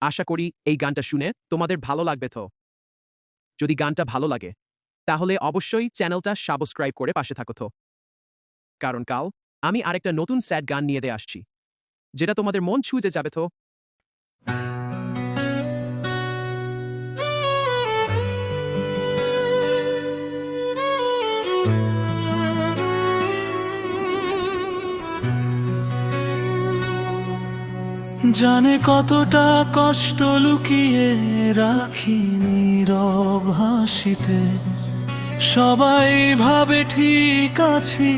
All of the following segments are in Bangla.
আশা করি এই গানটা শুনে তোমাদের ভালো লাগবে তো। যদি গানটা ভালো লাগে তাহলে অবশ্যই চ্যানেলটা সাবস্ক্রাইব করে পাশে থাকো তো। কারণ কাল আমি আরেকটা নতুন স্যাড গান নিয়ে আসছি, যেটা তোমাদের মন ছুঁয়ে যাবে তো। জানে কতটা কষ্ট লুকিয়ে রাখি নীরব হাসিতে। সবাই ভাবে ঠিক আছি,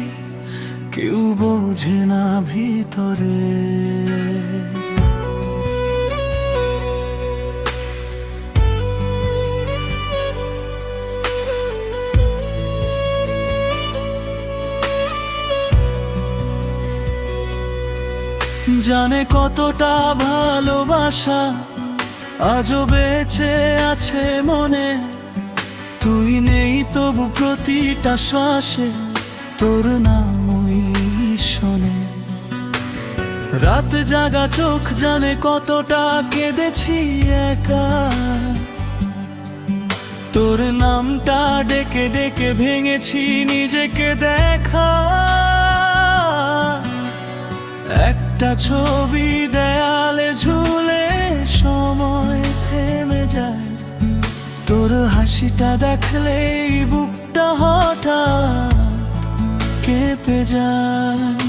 কেউ বোঝে না ভিতরে। জানে কতটা ভালোবাসা আজও বেঁচে আছে মনে। তুই নেই তবু প্রতিটা শ্বাসে তোর নামই শোনে। রাত জাগা চোখ জানে কতটা কেঁদেছি একা। তোর নামটা ডেকে ডেকে ভেঙেছি নিজেকে দেখা। একটা ছবি দেয়ালে ঝুলে সময় থেমে যায়। তোর হাসিটা দেখলেই বুকটা হঠাৎ কেঁপে যায়।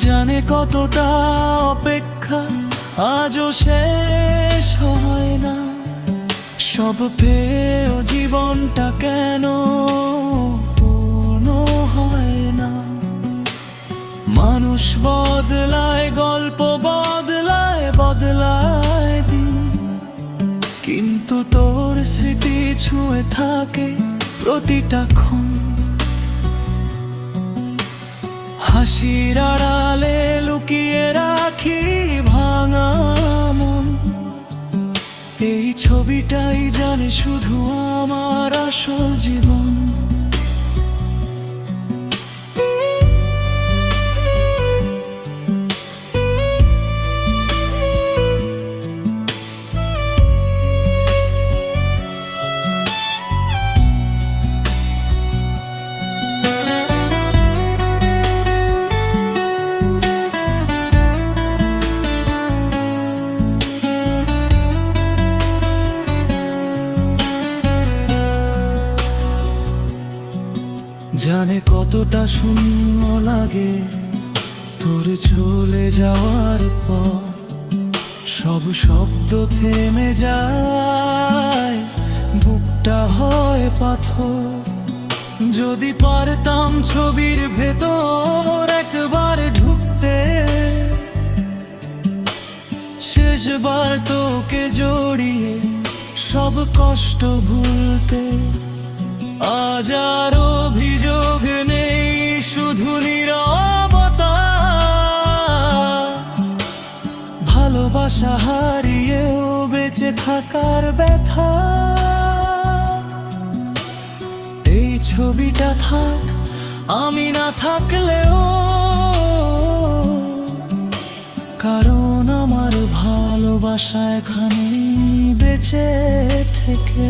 জানে কতটা অপেক্ষা আজও শেষ হয় না। সব পেয়েও জীবনটা কেন পূর্ণ হয় না। মানুষ বদলায়, গল্প বদলায়, বদলায় দিন, কিন্তু তোর স্মৃতি ছুঁয়ে থাকে প্রতিটা ক্ষণ। হাসির আড়ালে লুকিয়ে রাখি ভাঙা মন। এই ছবিটাই জানে শুধু আমার আসল জীবন। জানে কতটা শূন্য লাগে তোর চলে যাওয়ার পর। সব শব্দ থেমে যায়, বুকটা হয় পাথর। যদি পারতাম ছবির ভেতর একবার ঢুকতে, শেষবার তোকে জড়িয়ে সব কষ্ট ভুলতে। আজ আর অভিযোগ নেই, শুধু নীরবতা। ভালোবাসা হারিয়েও বেঁচে থাকার ব্যথা। এই ছবিটা থাক, আমি না থাকলেও, কারণ আমার ভালোবাসা এখানেই বেঁচে থেকে।